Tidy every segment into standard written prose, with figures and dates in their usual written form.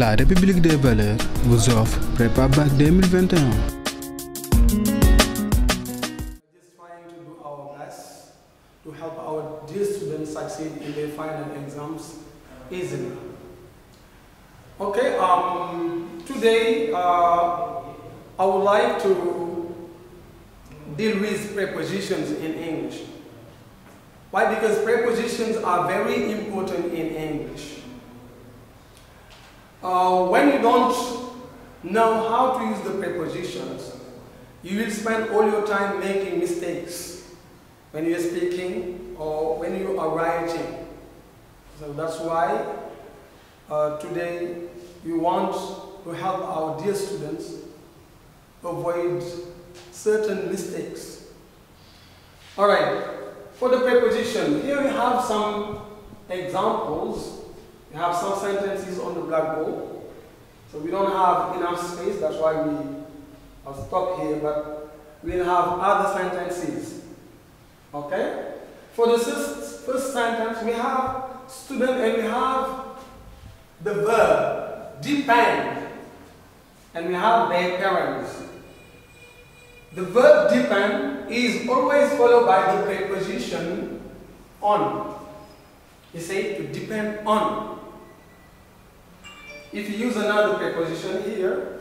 La République des valeurs vous offre Prépa Bac 2021. Just trying to do our best to help our dear students succeed in their final exams easily. Okay, today I would like to deal with prepositions in English. Why? Because prepositions are very important in English. When you don't know how to use the prepositions, you will spend all your time making mistakes when you are speaking or when you are writing. So that's why today we want to help our dear students avoid certain mistakes. Alright, for the preposition, here we have some examples. We have some sentences on the blackboard. So we don't have enough space, that's why I'll stop here, but we'll have other sentences. Okay? For the first sentence, we have student and we have the verb depend, and we have their parents. The verb depend is always followed by the preposition on. You say to depend on. If you use another preposition here,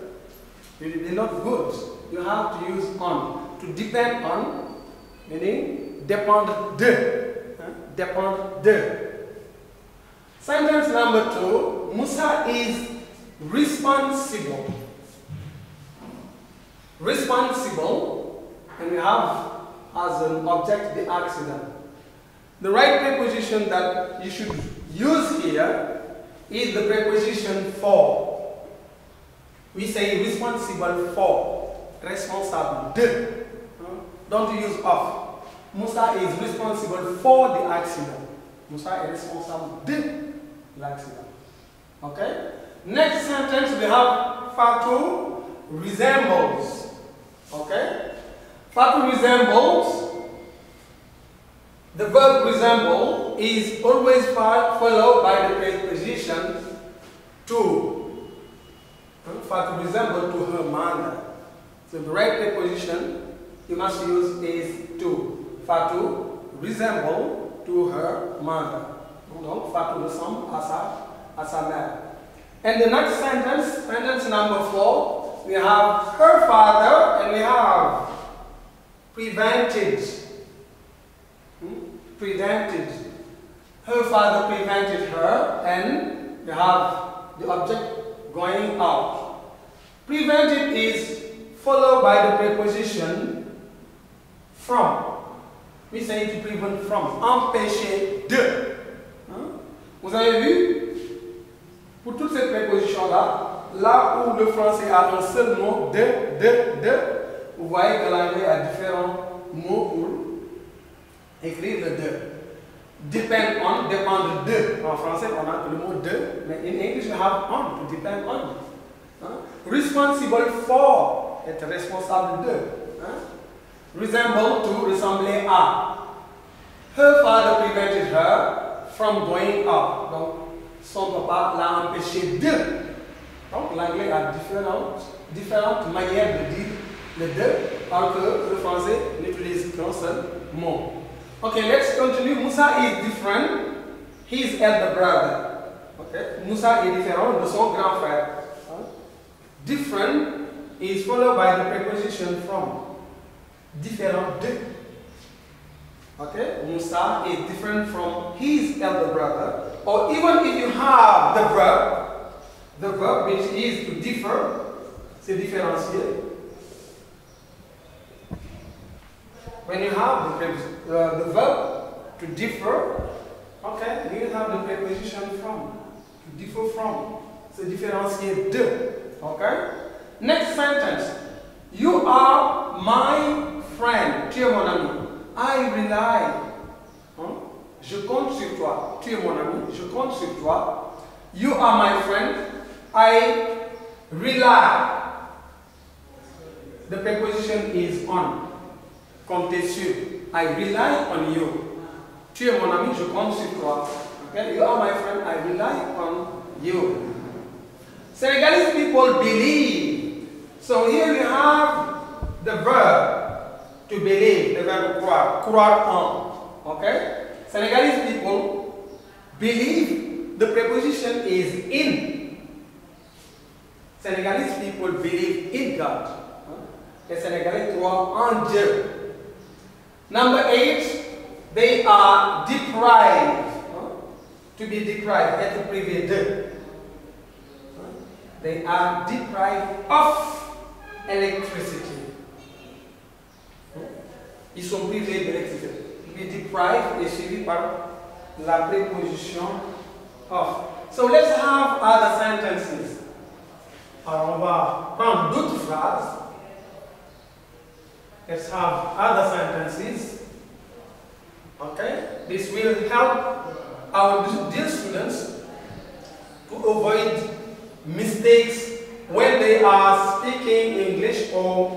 it will be not good. You have to use on. To depend on, meaning dépendre de. Dépendre de. Sentence number 2, Musa is responsible. Responsible, and we have as an object the accident. The right preposition that you should use here is the preposition for. We say responsible for, responsable de. Don't use of. Musa is responsible for the accident. Musa est responsable de l'accident. Okay? Next sentence we have Fatou resembles. Okay? Fatou resembles. The verb resemble is always followed by the preposition to. Fatou resemble to her mother. So the right preposition you must use is to. Fatou resemble to her mother. Donc Fatou ressemble à sa mère. And the next sentence, sentence number 4, we have her father and we have prevented. Prevented. Her father prevented her, and we have the object going out. Prevented is followed by the preposition from. We say to prevent from. Empêcher de. Vous avez vu? Pour toutes ces prépositions-là, là où le français a un seul mot de, vous voyez que l'anglais a différents mots pour écrire le de. Depend on, dépendre de. En français, on a le mot de, mais in English, we have on, to depend on. Responsible for, être responsable de. Resemble, to ressembler à. Her father prevented her from going out. Donc, son papa l'a empêché de. Donc, l'anglais a différentes manières de dire le de, alors que le français n'utilise qu'un seul mot. Okay, let's continue. Musa is different. His elder brother. Okay, Musa est différent de son grand frère. Different is followed by the preposition from. Différent de. Okay, Musa is different from his elder brother. Or even if you have the verb which is to differ, c'est différencier. When you have the verb to differ, okay, you have the preposition from. To differ from. C'est différencier de. Okay? Next sentence. You are my friend. Tu es mon ami. I rely. Je compte sur toi. Tu es mon ami. Je compte sur toi. You are my friend. I rely. The preposition is on. Comptez sur. I rely on you. Tu es mon ami, je compte sur toi. Okay? You are my friend, I rely on you. Senegalese people believe. So here we have the verb to believe, the verb croire, croire en. Okay? Senegalese people believe the preposition is in. Senegalese people believe in God. Les Sénégalais croient en Dieu. Number 8, they are deprived. To be deprived, être privé de. They are deprived of electricity. Ils sont privés d'électricité. To be deprived est suivi par la préposition of. So let's have other sentences. Alors on va prendre d'autres phrases. Let's have other sentences. Okay? This will help our dear students to avoid mistakes when they are speaking English or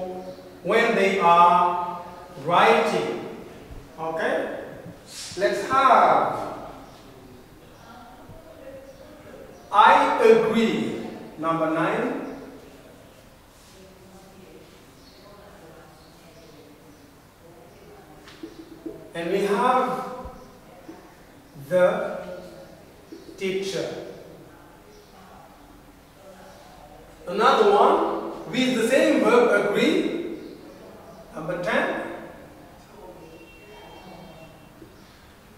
when they are writing. Okay? Let's have I agree. Number 9. And we have the teacher. Another one with the same verb agree. Number 10.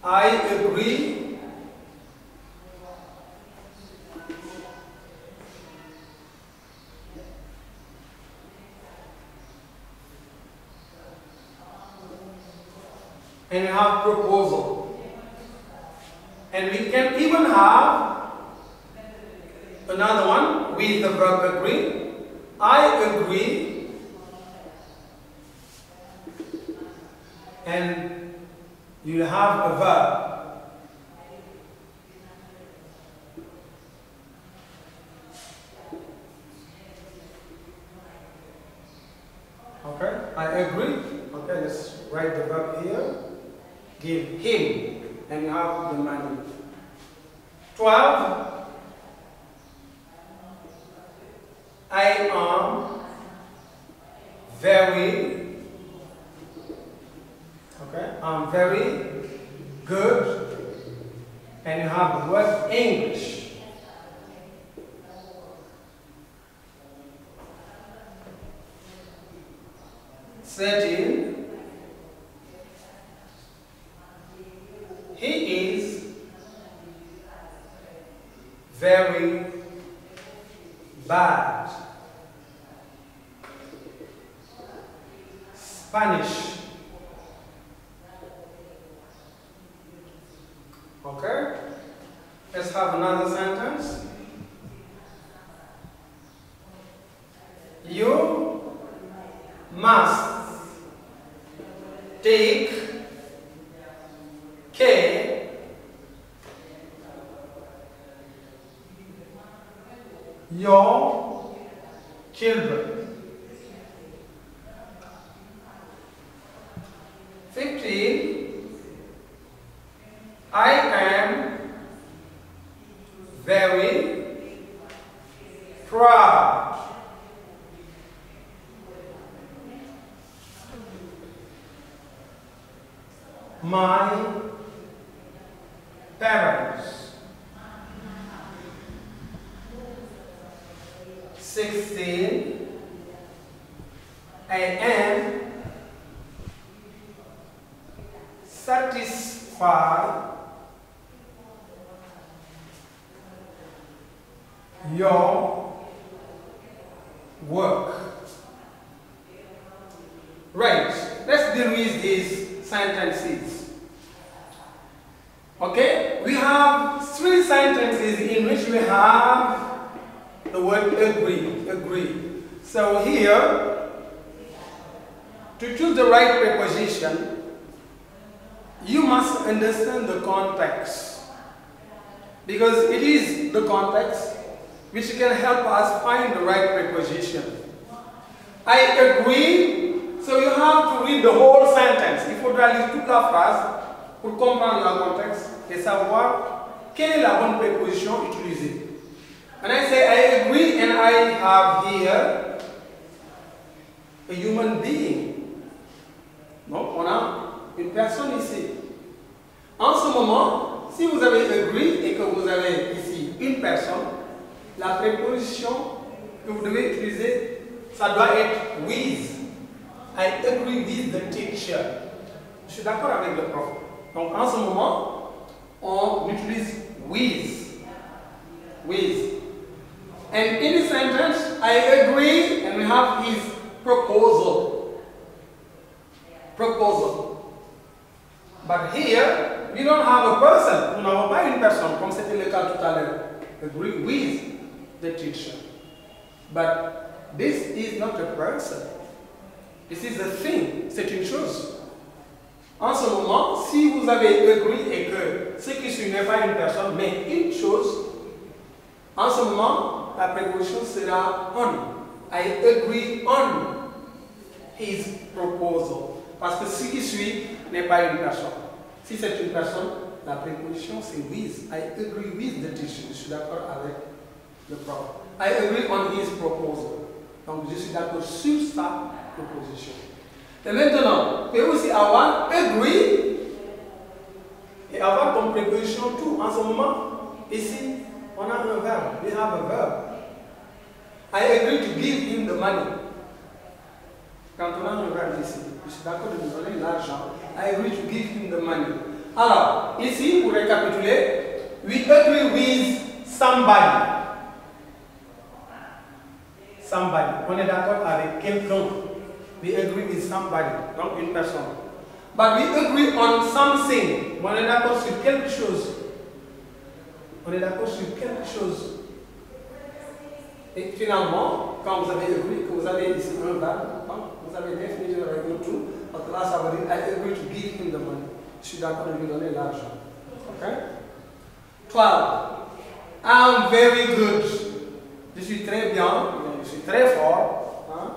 I agree. And we have proposal. And we can even have another one with the verb agree. I agree. And you have a verb. Okay, I agree. Okay, let's write the verb here. Give him, and you have the money. 12. I am very, okay, I'm very good, and you have the word English. Thirteen. He is very bad. Spanish. Okay? Let's have another sentence. You must take care your children. 15. I am very proud. My parents. 16. I am satisfied your work. Right, let's deal with these sentences. Okay, we have 3 sentences in which we have the word agree. So here, to choose the right preposition, you must understand the context, because it is the context which can help us find the right preposition. I agree, so you have to read the whole sentence. Il faudra lire toute la phrase pour comprendre le contexte et savoir quelle est la bonne préposition utilisée. When I say I agree I have here a human being. Donc, on a une personne ici. En ce moment, si vous avez agree et que vous avez ici une personne, la préposition que vous devez utiliser, ça doit être with. I agree with the teacher. Je suis d'accord avec le prof. Donc, en ce moment, on utilise with. With. And in the sentence, I agree, and we have his proposal. Proposal. But here, we don't have a person. Nous n'avons pas une personne, comme c'était le cas tout à l'heure. Agree with the teacher. But this is not a person. This is a thing. C'est une chose. En ce moment, si vous avez agree et que ce qui suit n'est pas une personne, mais une chose, en ce moment, la préposition sera on. I agree on his proposal. Parce que ce qui suit n'est pas une personne. Si c'est une personne, la préposition c'est with. I agree with the teacher. Je suis d'accord avec le prof. I agree on his proposal. Donc je suis d'accord sur sa proposition. Et maintenant, tu peux aussi avoir agree et avoir comme préposition tout. En ce moment, ici, on a un verbe. We have a verb. I agree to give him the money. Quand on a un verbe ici, je suis d'accord de lui donner l'argent. I agree to give him the money. Alors, ici, pour récapituler, we agree with somebody. Somebody. On est d'accord avec quelqu'un. We agree with somebody. Donc, une personne. But we agree on something. On est d'accord sur quelque chose. On est d'accord sur quelque chose. Et finalement, quand vous avez agree, que vous avez ici un verbe, vous avez défini avec un tout, donc là, ça veut dire I agree to give him the money. Je suis d'accord de lui donner l'argent. Ok? 12. I'm very good. Je suis très bien, je suis très fort. Hein?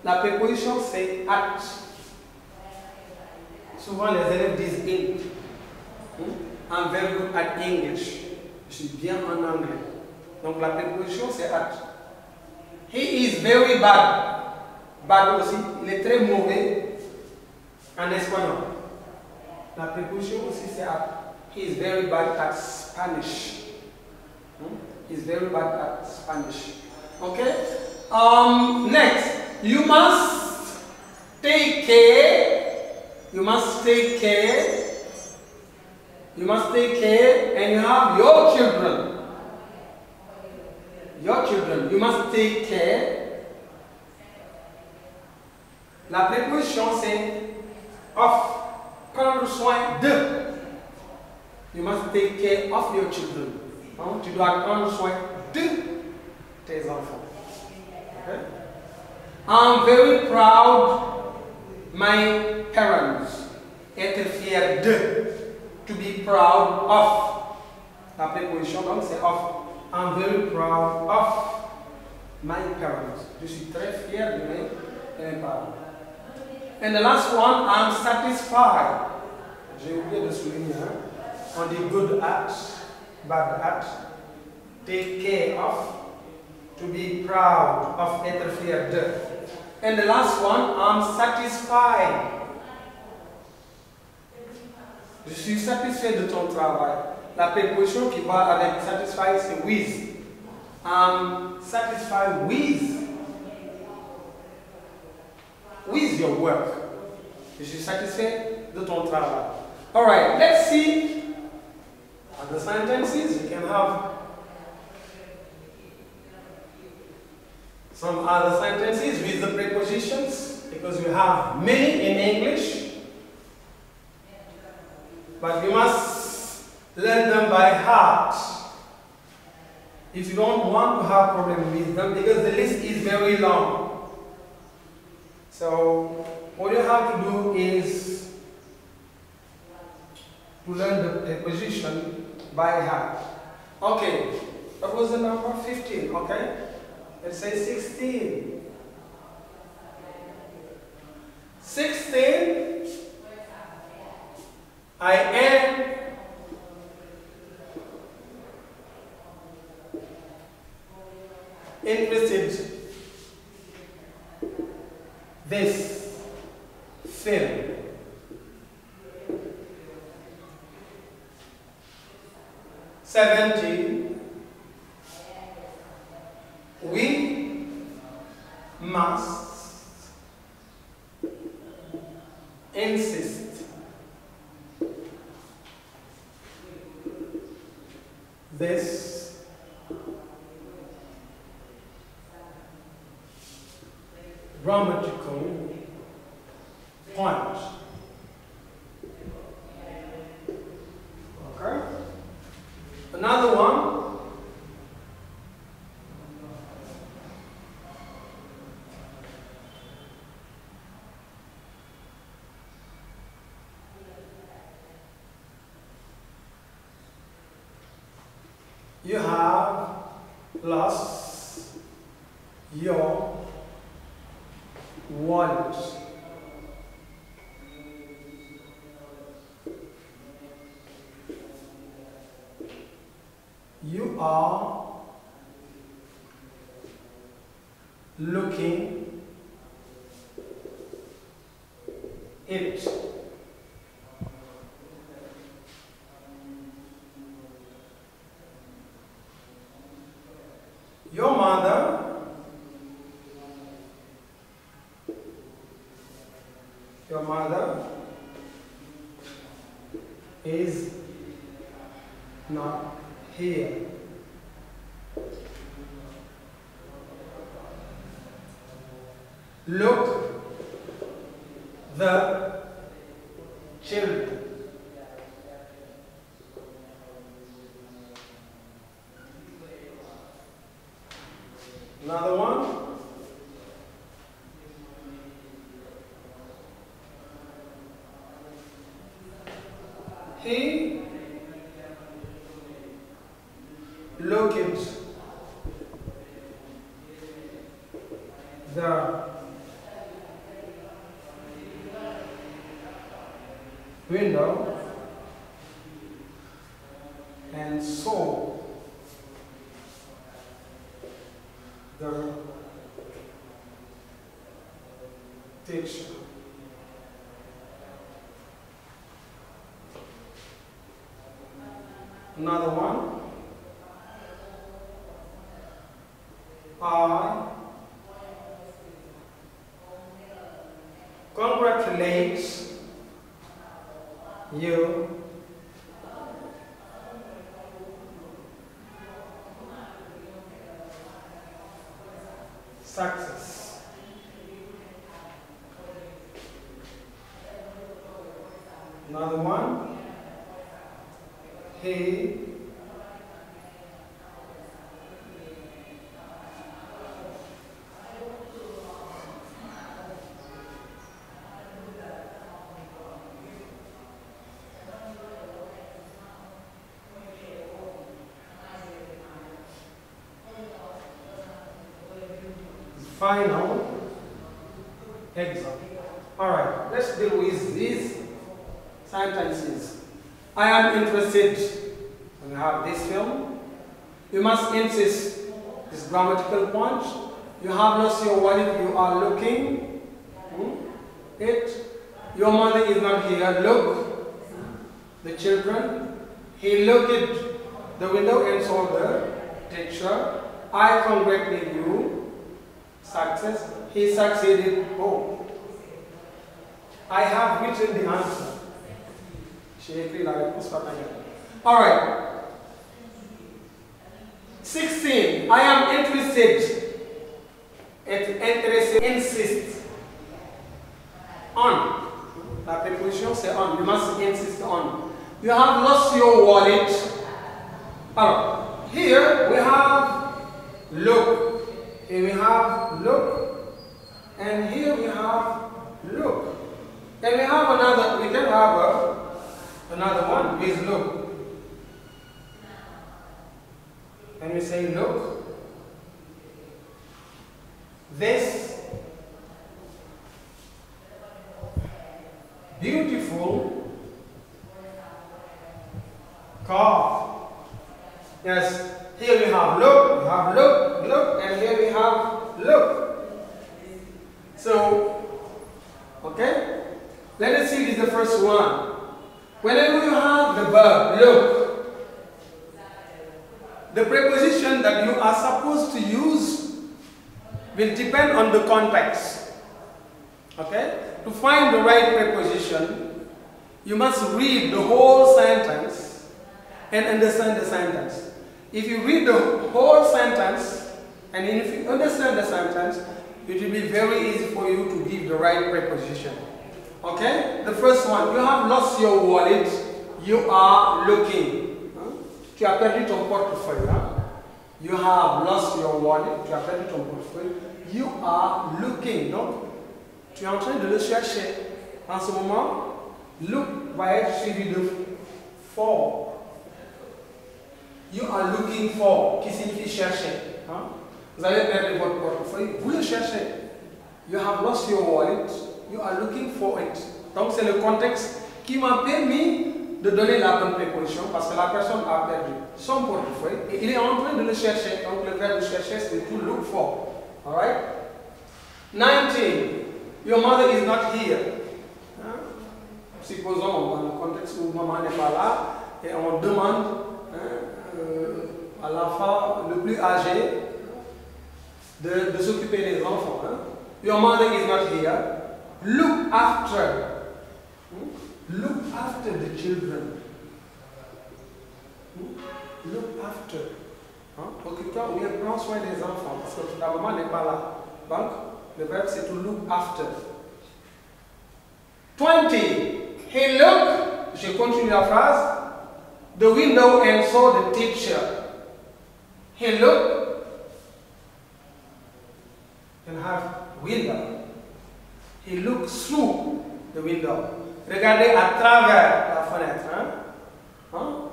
La préposition c'est at. Souvent les élèves disent in. I'm very good at English. Je suis bien en anglais. Donc la préposition c'est at. He is very bad. Bad aussi, il est très mauvais en espagnol. La préposition aussi c'est at. He is very bad at Spanish. He is very bad at Spanish. Okay? Next, you must take care. You must take care. You must take care, and you have your children. Your children, you must take care. La préposition c'est of. Prendre soin de. You must take care of your children. Hein? Tu dois prendre soin de tes enfants. Okay? I'm very proud my parents. Être fier de. To be proud of. La préposition donc c'est of. I'm very proud of my parents. Je suis très fier de mes parents. And the last one, I'm satisfied. J'ai oublié de souligner. On dit good at, bad at, take care of, to be proud of, être fier de. And the last one, I'm satisfied. Je suis satisfait de ton travail. La préposition qui va avec satisfied, c'est with. I'm satisfied with your work. Je suis satisfait de ton travail. Alright, let's see other sentences. You can have some other sentences with the prepositions because we have many in English. But we must learn them by heart. If you don't want to have problem with them because the list is very long. So what you have to do is to learn the preposition by heart. Okay, that was the number 15, okay? Let's say 16. 16, I am interested this film. We must insist this grammatical point. Okay? Another one. You have lost your wallet. You are looking it. Your mother is not here. Look the children. Another one. He looked the window and saw the picture. Another one. I congratulate you success. Another one. He final example. All right, let's deal with these sentences. I am interested. When you have this film, you must insist this grammatical point. You have lost your wallet. You are looking it. Your mother is not here. Look the children. He looked at the window and saw the picture. I congratulate you. Success. He succeeded. Oh. I have written the answer. Alright. 16. I am interested. Insist. On. La preposition c'est on. You must insist on. You have lost your wallet. Alright. Here we have look. Here we have look. And here we have look. And we have another, we can have another one, is look. And we say look. This beautiful car. Yes, here we have look, and here we look. The preposition that you are supposed to use will depend on the context. Okay? To find the right preposition, you must read the whole sentence and understand the sentence. If you read the whole sentence and if you understand the sentence, it will be very easy for you to give the right preposition. Okay? The first one, you have lost your wallet, you are looking. Tu as perdu ton portefeuille. You have lost your wallet, tu as perdu ton portefeuille. You are looking. Donc, tu es en train de le chercher. En ce moment, look va être suivi de for. You are looking for, qui signifie chercher. Vous avez perdu votre portefeuille, vous le cherchez. You have lost your wallet, you are looking for it. Donc, c'est le contexte qui m'a permis de donner la bonne préposition parce que la personne a perdu son portefeuille et il est en train de le chercher. Donc le verbe chercher c'est to look for. Alright? 19. Your mother is not here. Supposons dans le contexte où maman n'est pas là et on demande à l'enfant le plus âgé de s'occuper des enfants. Your mother is not here. Look after. Look after the children. Look after. Occupe-toi ou bien prends soin des enfants parce que ta maman n'est pas là. Donc, le verbe c'est to look after. 20. He looked, je continue la phrase, the window and saw the teacher. He looked and have window. He looked through the window. Regardez à travers la fenêtre.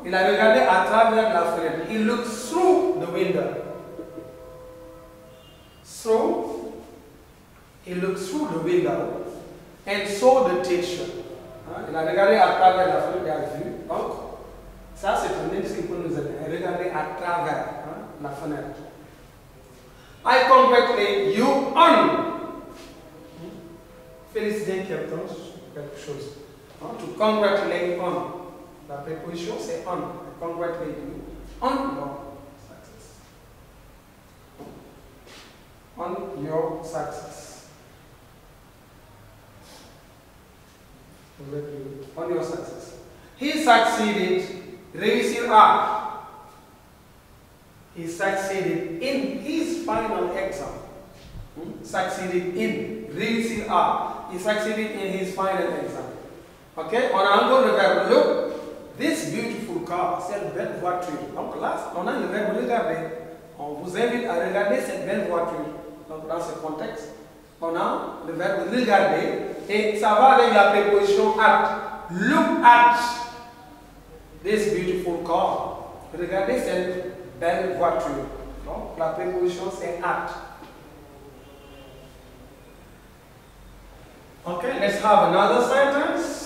Il a regardé à travers la fenêtre. He looked through the window. So, he looked through the window and saw the teacher. Il a regardé à travers la fenêtre, il a vu. Donc, ça c'est un indice qui peut nous aider. Regarder à travers la fenêtre. I congratulate you on. Féliciter quelqu'un sur quelque chose. To congratulate on. La préposition c'est on. I congratulate you on your success. On your success. On your success. He succeeded. Réussira. He succeeded in his final exam. Succeeded in. Réussira. He succeeded in his final exam. Ok, on a encore le verbe look. This beautiful car, cette belle voiture. Donc là, on a le verbe regarder. On vous invite à regarder cette belle voiture. Donc dans ce contexte, on a le verbe regarder et ça va avec la préposition at. Look at this beautiful car. Regardez cette belle voiture. Donc la préposition c'est at. Okay, let's have another sentence.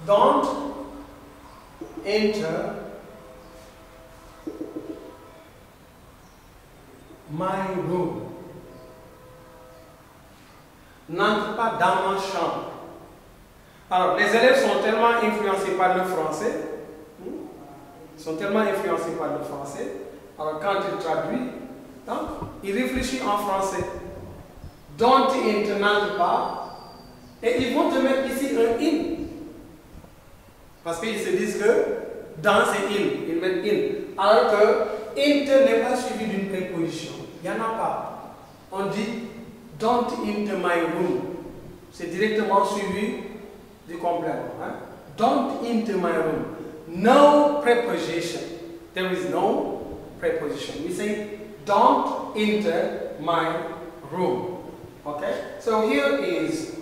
Don't enter my room. N'entre pas dans ma chambre. Alors, les élèves sont tellement influencés par le français. Alors, quand ils traduisent, donc, ils réfléchissent en français. Don't enter, n'entre pas. Et ils vont te mettre ici un in. Parce qu'ils se disent que dans c'est in, ils mettent in. Alors que enter n'est pas suivi d'une préposition. Il n'y en a pas. On dit don't enter my room. C'est directement suivi du complément. Don't enter my room. No preposition. There is no preposition. We say don't enter my room. Okay? So here is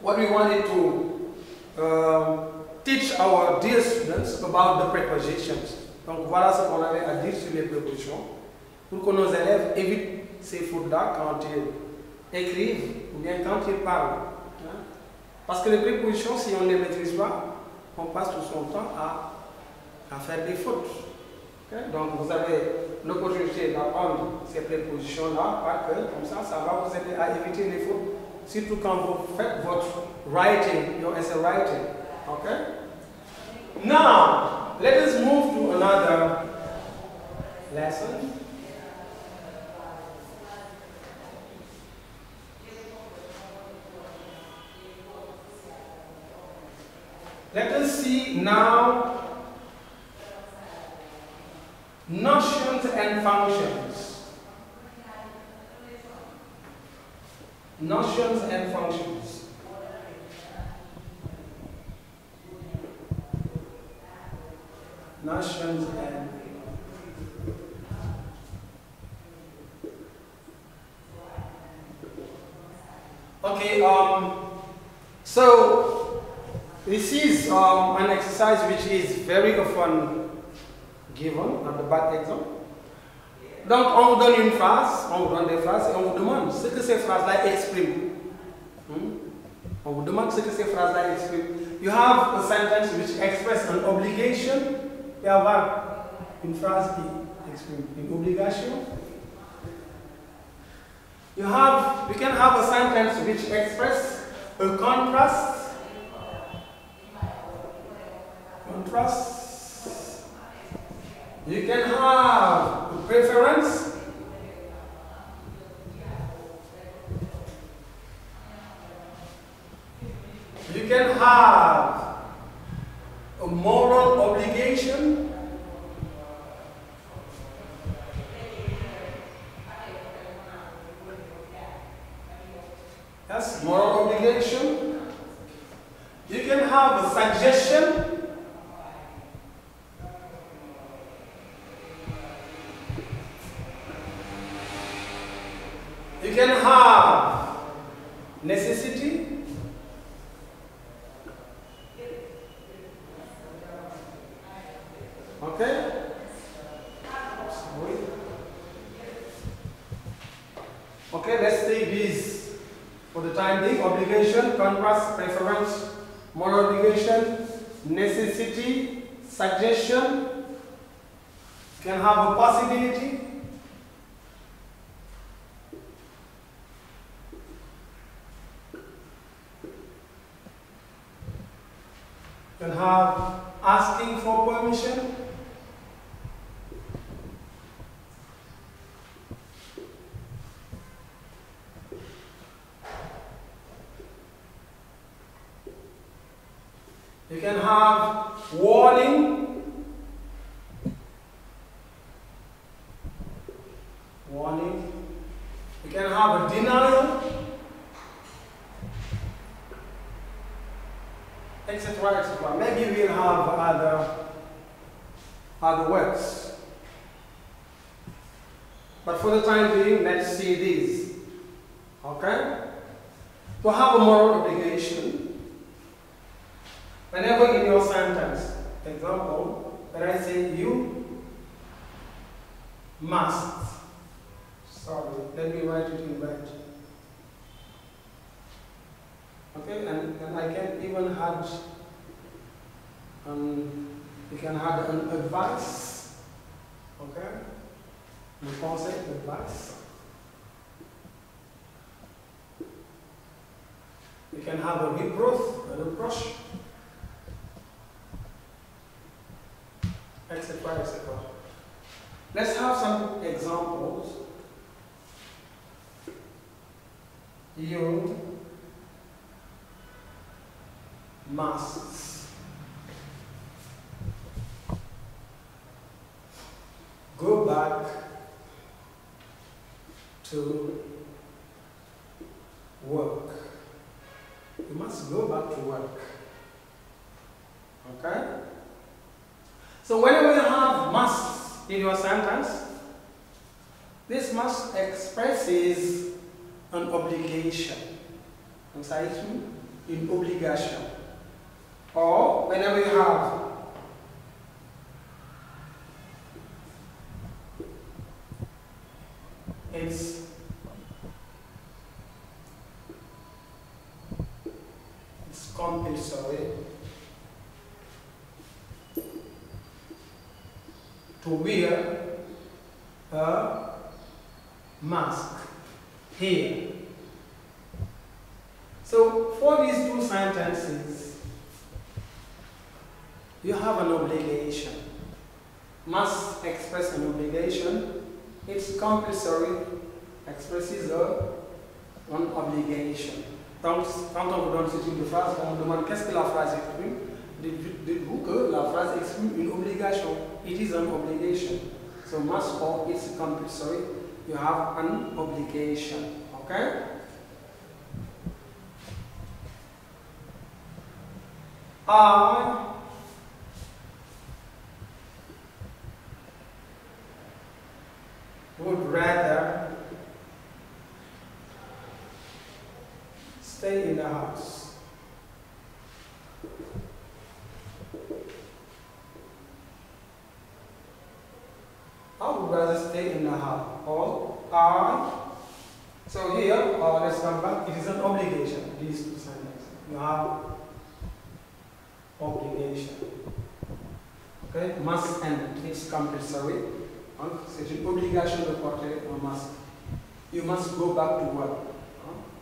what we wanted to teach our dear students about the prepositions. Donc voilà ce qu'on avait à dire sur les prépositions pour que nos élèves évitent ces fautes-là quand ils écrivent ou bien quand ils parlent. Parce que les prépositions, si on ne les maîtrise pas, on passe tout son temps à faire des fautes. Okay? Donc vous avez l'opportunité d'apprendre ces prépositions-là parce que comme ça va vous aider à éviter les fautes, surtout quand vous faites votre writing, your essay writing. Okay? Now, let us move to another lesson. Let us see now notions and functions. Notions and functions. Notions and okay, so this is an exercise which is very often given at the back exam. Donc on vous donne une phrase, on vous donne des phrases et on vous demande ce que ces phrases-là expriment. On vous demande ce que ces phrases-là expriment. You have a sentence which expresses an obligation. Il y a une phrase qui exprime une obligation. You can have a sentence which expresses a contrast. You can have a preference. You can have a moral obligation. Yes, moral obligation. You can have a suggestion. You can have necessity. Okay? Okay, let's take these for the time being. Obligation, contrast, preference, moral obligation, necessity, suggestion. You can have a possibility. You can have asking for permission. You can have warning. You can have a denial, etc., etc. Maybe we'll have other words. But for the time being, let's see these. Okay? To have a moral obligation, whenever in your sentence, example, when I say you must, sorry, let me write it in red. Okay, and I can even add, you can add an advice, okay, the concept advice. You can have a reproach, etc., etc. Let's have some examples. You must go back to work. You must go back to work. Okay? So whenever you have must in your sentence, this must expresses an obligation. In obligation. Or whenever you have it's compulsory to wear a mask here. So for these two sentences, you have an obligation. Must express an obligation. It's compulsory expresses an obligation. Donc, quand on vous donne ce type de phrase, on vous demande qu'est-ce que la phrase exprime. Dites-vous que la phrase exprime une obligation. It is an obligation. So must or it's compulsory. You have an obligation. Okay? I would rather stay in the house. I would rather stay in the house. Or I. So here, let's come back. It is an obligation. These two sentences. You have obligation. Okay? Must and it's compulsory. C'est une obligation de porter un masque. You must go back to work.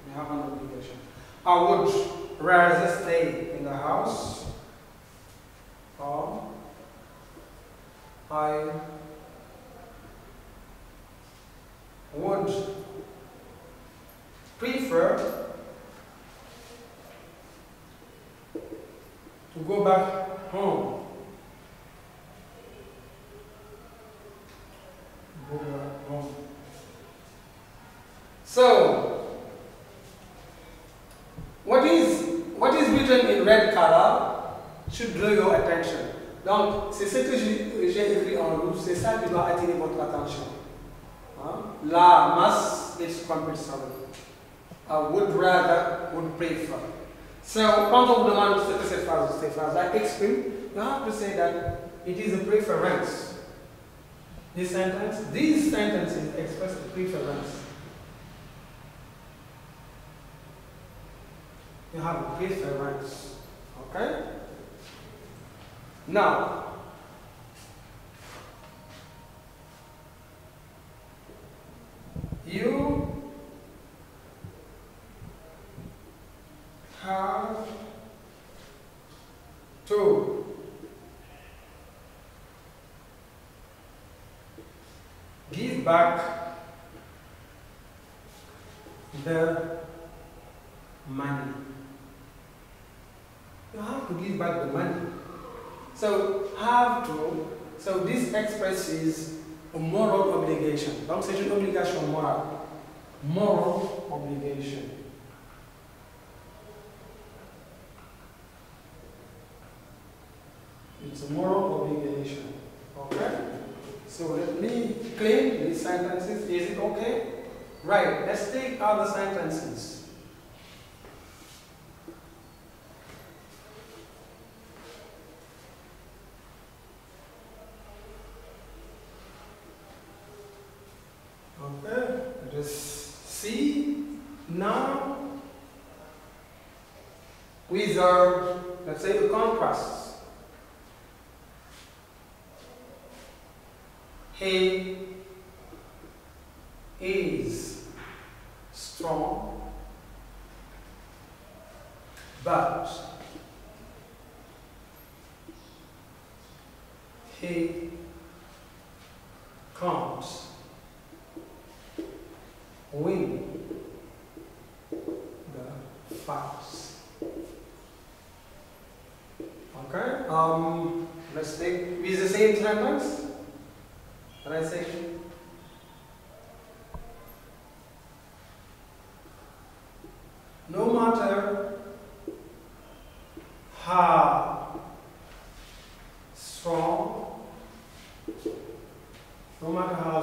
You have an obligation. I would rather stay in the house, or I would prefer to go back home. Go back home. So, what is written in red color should draw your attention. Donc, c'est ce que j'ai écrit en rouge, c'est ça qui doit attirer votre attention. La must is compulsory. I would rather, would prefer. So, quand on vous demande ce que cette phrase-là exprime, you have to say that it is a preference. These sentences express a preference. You have a preference. Okay? Now, you have to give back the money. You have to give back the money. So, have to, so this expresses a moral obligation. Donc, c'est une obligation morale. Moral obligation. It's a moral obligation. Okay? So, let me clean these sentences. Is it okay? Right. Let's take other sentences. Okay, just see now with our, let's say, a contrast. He is strong, but he can't win the fights. Okay? Let's take with the same sentence. Can I say? No matter how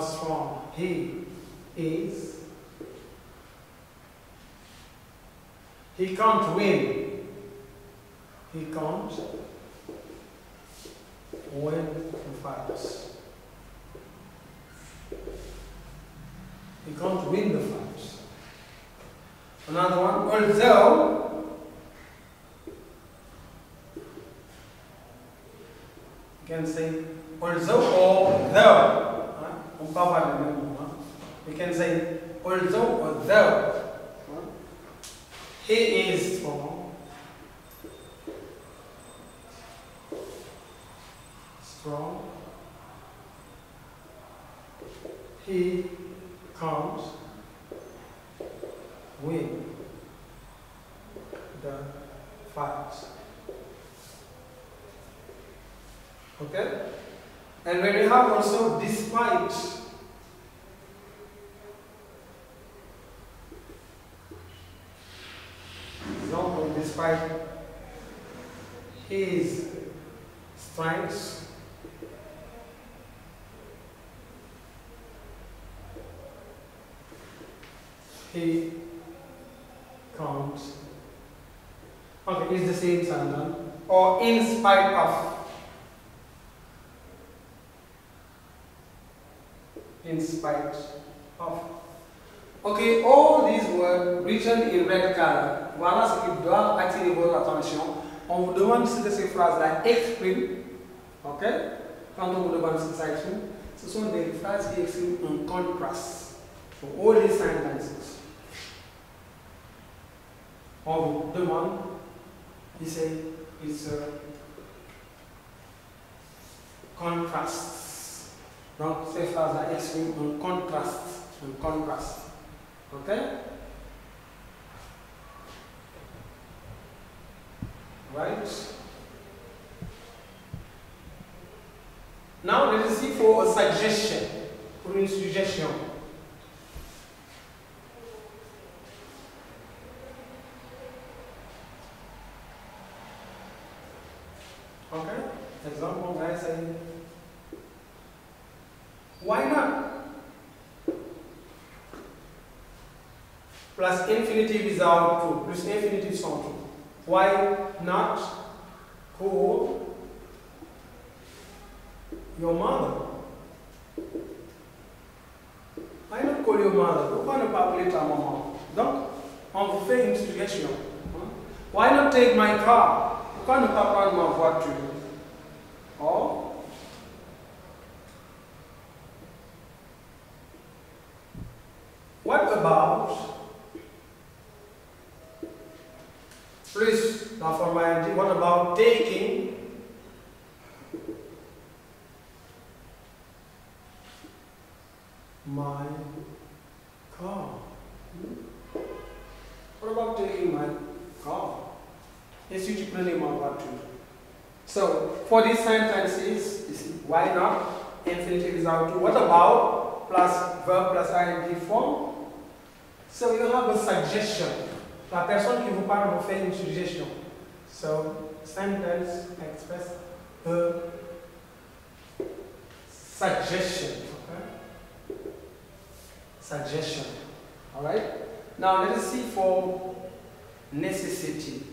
strong, he is, he can't win. He can't win the fights. He can't win the fights. Another one, although can say although or though. On peut avoir le même mot. You can say although or though. He is strong. Strong. He comes win the fight. Okay? And when we have also despite, example, despite his strengths, he comes. Okay, it's the same sentence. Or in spite of. In spite of. Okay, all these words written in red color. Voilà ce qui doit attirer votre attention. On vous demande ce que ces phrases-là expriment. Ok? Quand on vous demande ce que ça exprime, ce sont des phrases qui expriment un contraste. So all these sentences. On vous demande, you say, it's a contrast. Donc, ces phrases-là expriment un contraste. Un contraste. Ok? Right? Now, let us see for a suggestion. For une suggestion. Okay? Example, guys say, why not? Plus infinitive without to, plus infinitive sans to. Why not call your mother? Why not call your mother? Pourquoi ne pas appeler ta maman? Donc, on vous fait une suggestion. Why not take my car? Pourquoi ne pas prendre ma voiture? Or, what about plus la formality? What about taking my car? What about taking my car? Et si tu prenais ma voiture? So, for these sentences, you see, why not? Infinitive without to. What about? Plus verb plus ing form. So, you have a suggestion. La personne qui vous parle vous fait une suggestion. So, sentence express a suggestion. Okay? Suggestion. Alright? Now, let us see for necessity.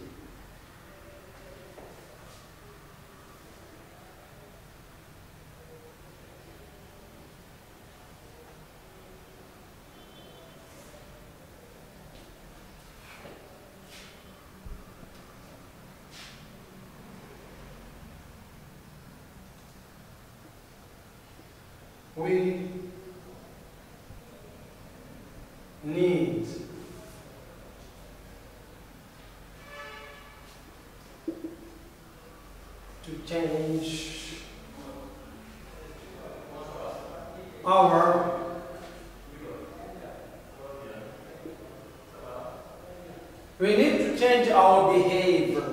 We need to change our behavior.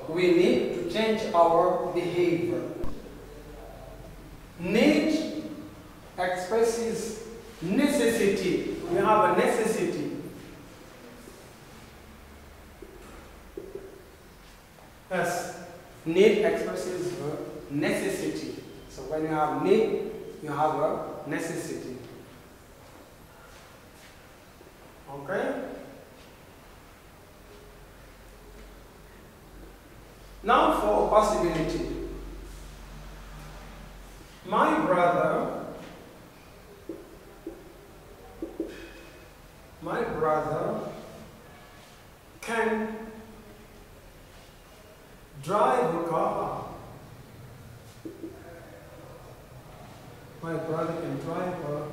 We need to change our behavior. Need expresses necessity. We have a necessity. Yes, need expresses necessity. So when you have need, you have a necessity. Okay? Now for a possibility. My brother can drive a car. My brother can drive a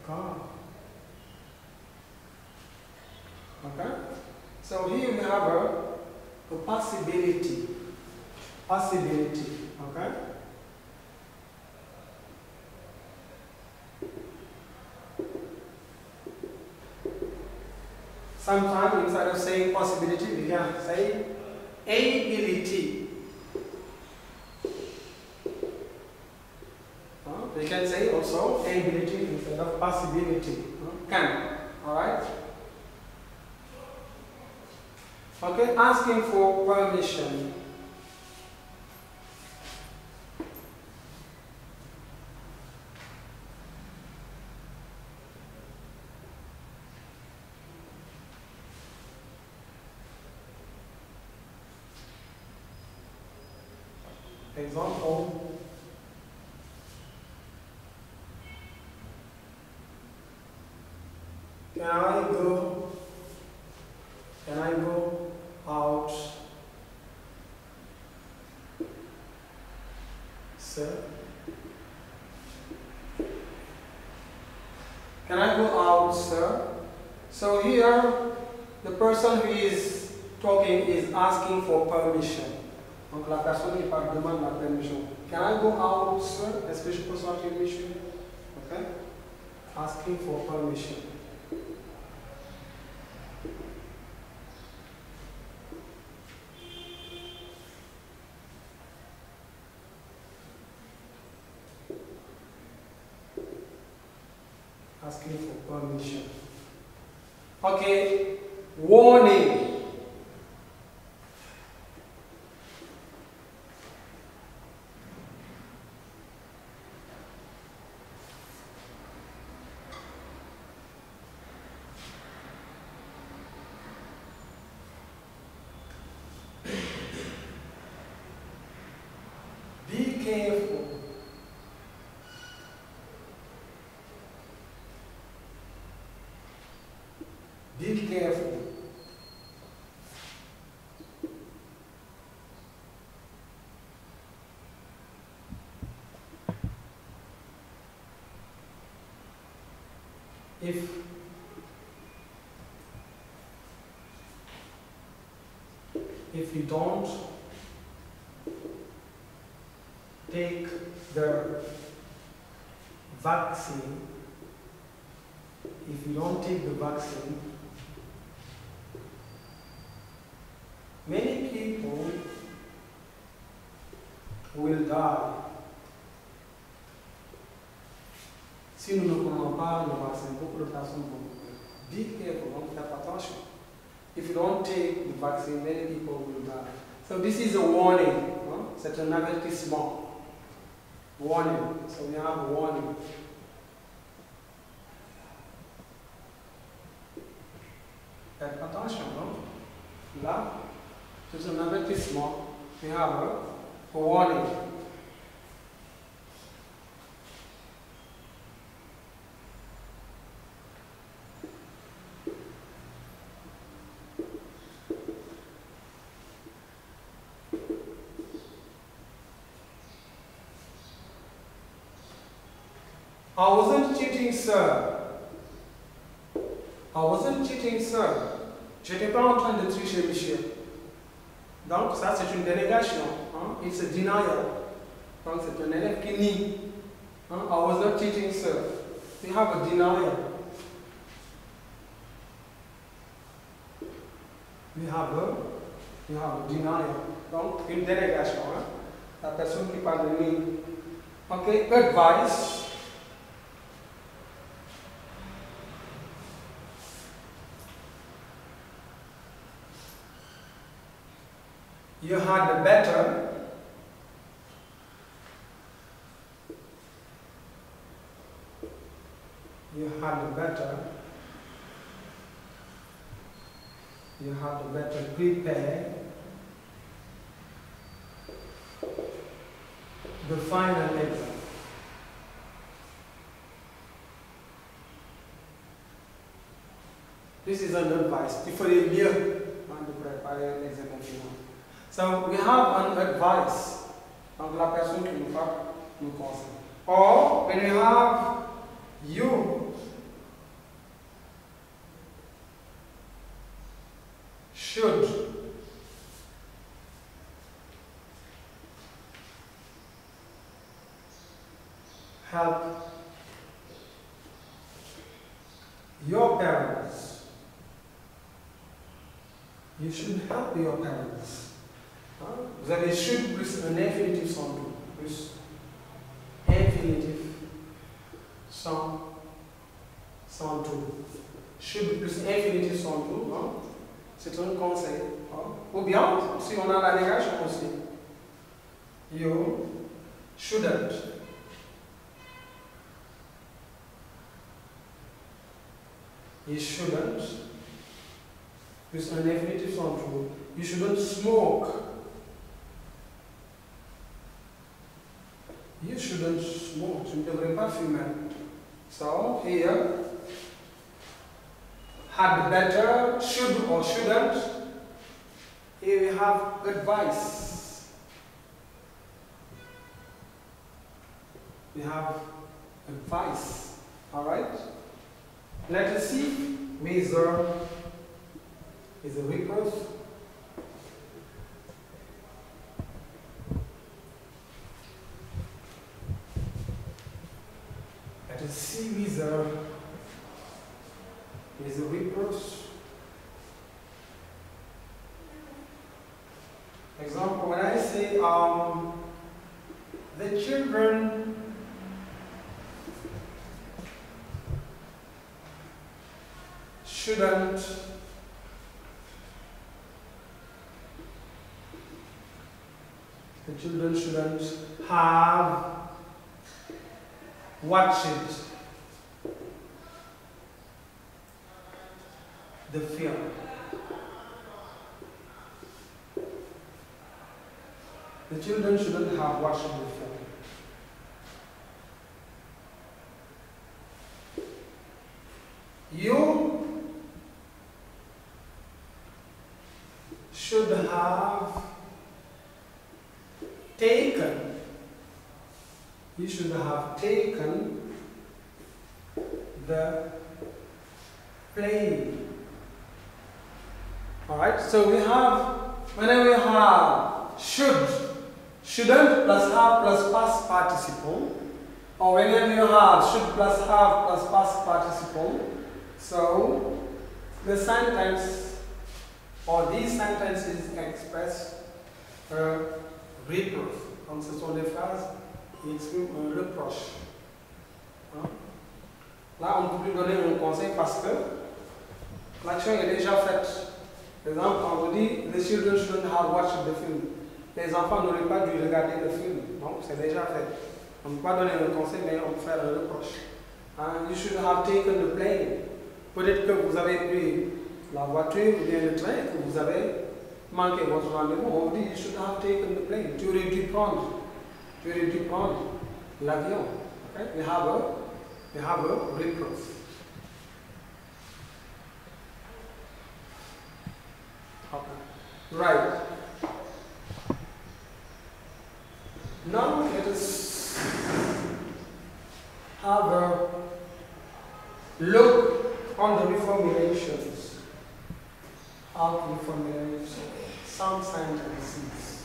car. Okay? So here we have a possibility. Possibility. Okay? Sometimes instead of saying possibility, we can say ability. We can say also ability instead of possibility. Can. Alright? Okay, asking for permission. Example. Can I go out, sir? Can I go out, sir? So here, the person who is talking is asking for permission. Donc la personne qui parle demande la permission. Can I go out, sir? Est-ce que je peux sortir, monsieur? Okay? Asking for permission. Asking for permission. Okay, warning. Be careful. Be careful. If you don't take the vaccine, many people will die. Si nous ne prenons pas le vaccin, beaucoup de personnes vont mourir. Be careful, don't have attention. If you don't take the vaccine, many people will die. So this is a warning. C'est un avertissement. Warning. So we have a warning. Faites attention, non? Là, c'est un avertissement. We have a warning. I wasn't cheating, sir. I wasn't cheating, sir. Je n'étais pas en train de tricher, monsieur. Donc, ça, c'est une délégation. Hein? It's a denial. Donc, c'est un élève qui nie. Hein? I was not cheating, sir. We have a denial. We have a denial. Donc, une délégation. Hein? La personne qui parle de nie. OK, advice. You had the better. You had the better. You had the better prepare the final exam. This is an advice. Il faut les mieux de préparer l'examen final. So we have an advice. Donc la personne qui nous parle nous conseille. Or when we have you should help your parents. You should help your parents. Vous avez should plus un infinitif sans tout. Plus infinitif sans tout. Should plus infinitif sans tout. C'est un conseil. Ou bien, si on a la négation aussi. You shouldn't. You shouldn't. Plus un infinitif sans tout. You shouldn't smoke. You shouldn't smoke. Tu ne devrais pas fumer. So here, had better, should or shouldn't. Here we have advice. We have advice. Alright? Let us see. Measure is a reproof. Let us see. Measure is a reproof. Example, when I say the children shouldn't have watched the film. The children shouldn't have watched the film. You should have taken. You should have taken the plane. Alright, so we have, whenever we have should, shouldn't plus have plus past participle, or whenever you have should plus have plus past participle, so the sentence or these sentences express a reproof. Donc ce sont des phrases qui expriment un reproche. Là, on ne peut plus donner un conseil parce que l'action est déjà faite. Par exemple, on vous dit the children shouldn't have watched the film. Les enfants n'auraient pas dû regarder le film. Donc c'est déjà fait. On ne peut pas donner un conseil, mais on peut faire un reproche. You should have taken the plane. Peut-être que vous avez pris la voiture ou bien le train et que vous avez manqué votre rendez-vous. On vous dit you should have taken the plane. Tu aurais dû prendre l'avion. Okay? We have a reproof. Okay. Right. Now let us have a look on the reformulations. How to reformulate some sentences.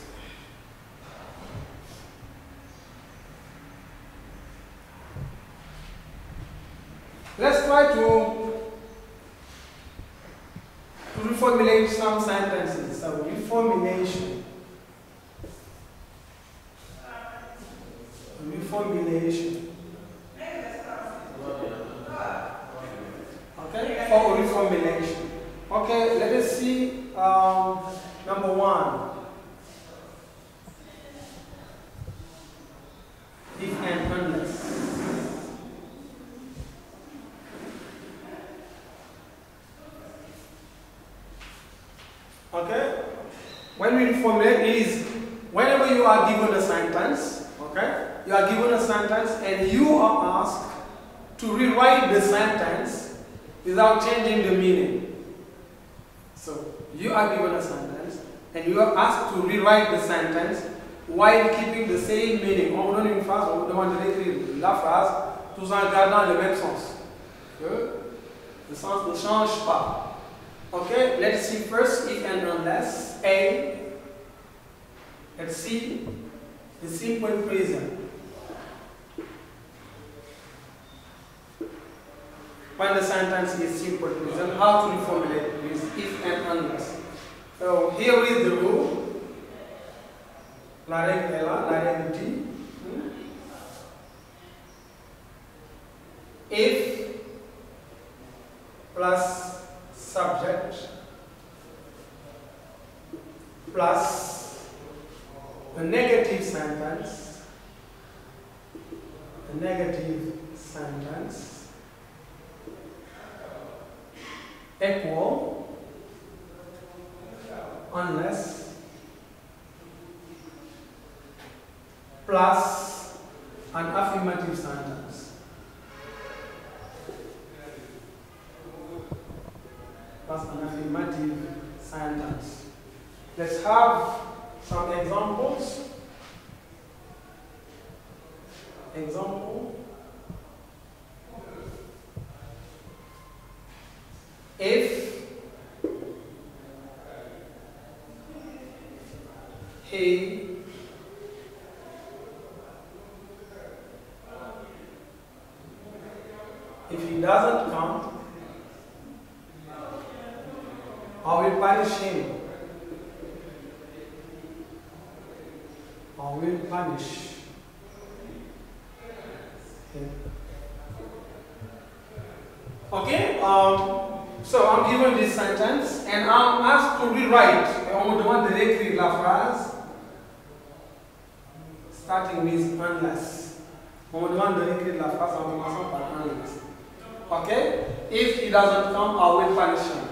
Let's try to reformulate some sentences. So reformulation. Okay, for reformulation. Okay, let us see number one. If and unless. Okay? When we reformulate, it is whenever you are given a sentence, okay? You are given a sentence and you are asked to rewrite the sentence without changing the meaning. So, you are given a sentence and you are asked to rewrite the sentence while keeping the same meaning. On vous donne une phrase, on vous demande de l'écrire la phrase tout en gardant le même sens. Le sens ne change pas. Okay, let's see first if and unless. A. Let's see the simple present. When the sentence is simple present, how to reformulate with if and unless. So here is the rule. La règle est là, la règle dit. If plus subject plus a negative sentence equal unless plus an affirmative sentence. Plus an affirmative sentence. Let's have some examples. Example. If he doesn't come, I will punish him. I will punish him. Okay, so I'm given this sentence and I'm asked to rewrite. On me demande de réécrire la phrase starting with unless. On me demande de réécrire la phrase en commençant par unless. Okay? If he doesn't come, I will punish him.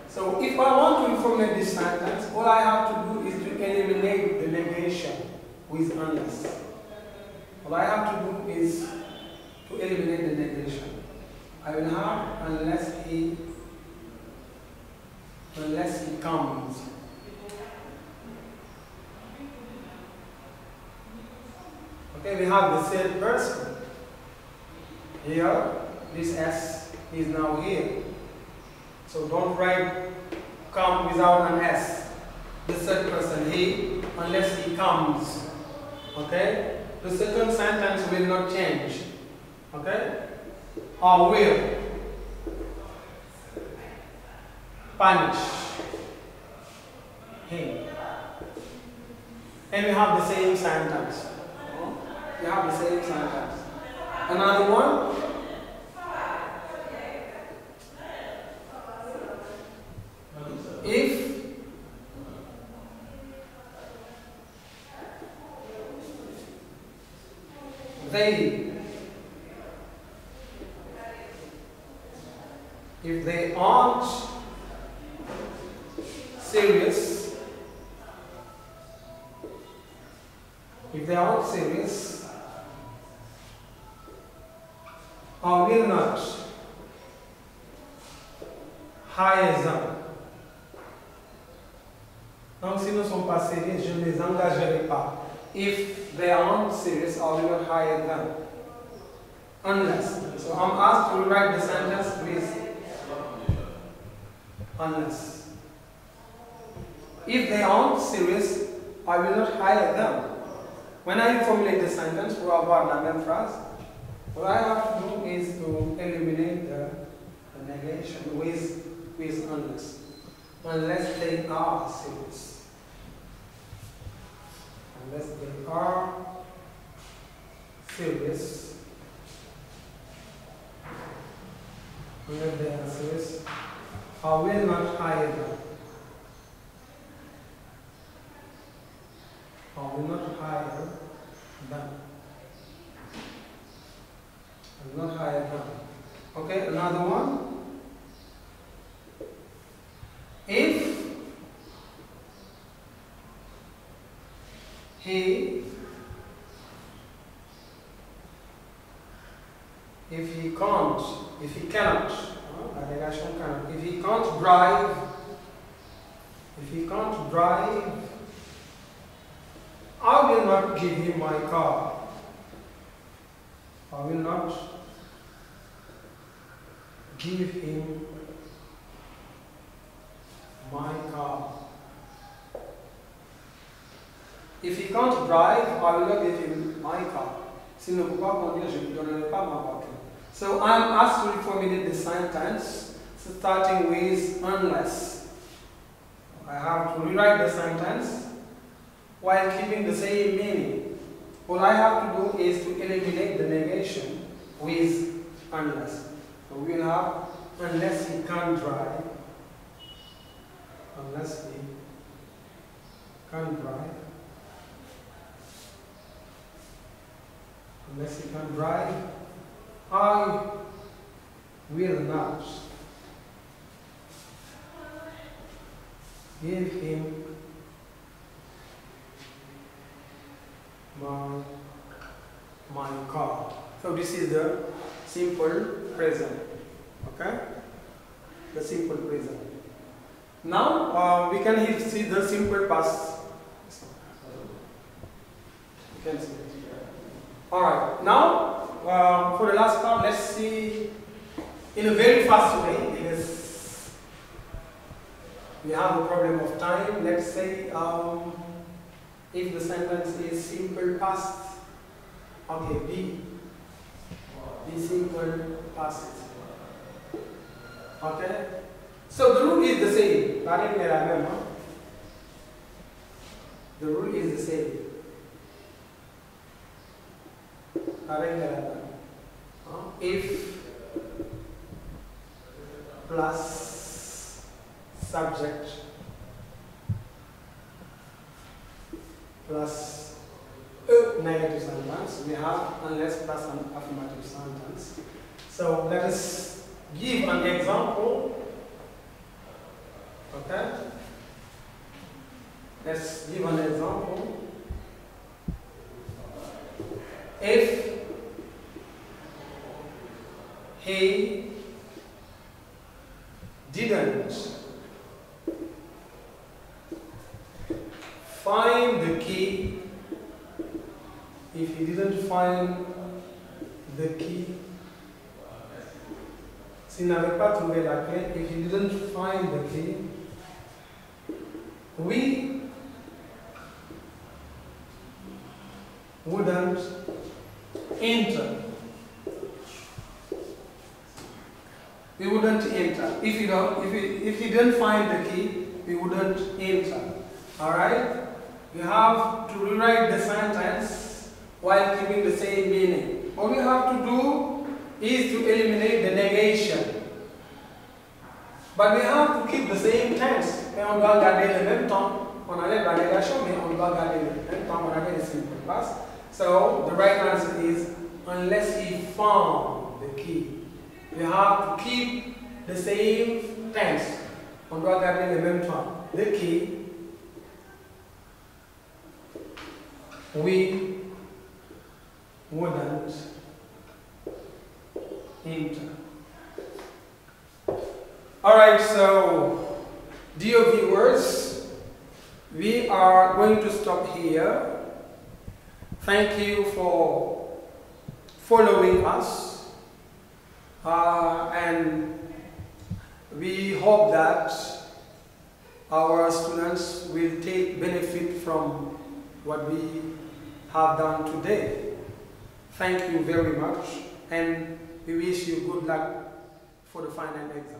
So if I want to reformulate this sentence, all I have to do is to eliminate the negation with unless. All I have to do is to eliminate the negation. I will have unless he comes. Okay, we have the third person. Here, this S is now here. So don't write come without an S. The third person, he, unless he comes. Okay? The second sentence will not change. Okay? Or will punish him. And we have the same sentence. We have the same sentence. Another one. If they aren't serious, I will not hire them. Donc s'ils ne sont pas sérieux, je ne les engagerai pas. If they aren't serious, I will not hire them. Unless. So I'm asked to rewrite the sentence with unless. If they aren't serious, I will not hire them. When I formulate the sentence pour avoir la même phrase, what I have to do is to eliminate the negation with unless. Unless they are serious. Unless they are serious. Unless they are serious, I will not hire them. I will not hire them. I will not hire them. Okay, another one. If he cannot, if he can't drive, I will not give him my car. I will not give him my car. If he can't drive, I will not give him my car. S'il ne peut pas conduire, je ne lui donnerai pas ma voiture. So I'm asked to reformulate the sentence starting with unless. I have to rewrite the sentence while keeping the same meaning. All I have to do is to eliminate the negation with unless. So we will have unless he can't drive. Unless he can't drive. Unless he can drive, I will not give him my car. So this is the simple present. Okay? The simple present. Now we can see the simple past. You can see it. Alright, now for the last part, let's see in a very fast way, because we have a problem of time. Let's say if the sentence is simple past, okay, be simple past. Okay, so the rule is the same. The rule is the same. If plus subject plus a negative sentence, we have unless plus an affirmative sentence. So let us give an example. Okay? Let's give an example. If he didn't find the key, if he didn't find the key, s'il n'avait pas trouvé la clé, if he didn't find the key, we wouldn't enter. We wouldn't enter. If he didn't find the key, we wouldn't enter. Alright? We have to rewrite the sentence while keeping the same meaning. What we have to do is to eliminate the negation. But we have to keep the same tense. Mais on doit garder le même temps. On enlève la négation, mais on doit garder le même temps. On a le simple past. So the right answer is unless he found the key. We have to keep the same tense. On doit garder le même temps. The key. We wouldn't enter. Alright, so dear viewers, we are going to stop here. Thank you for following us, and we hope that our students will take benefit from what we have done today. Thank you very much, and we wish you good luck for the final exam.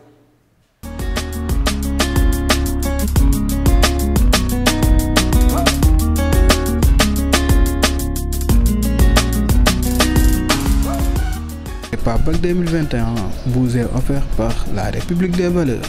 Bac 2021 vous est offert par la République des valeurs.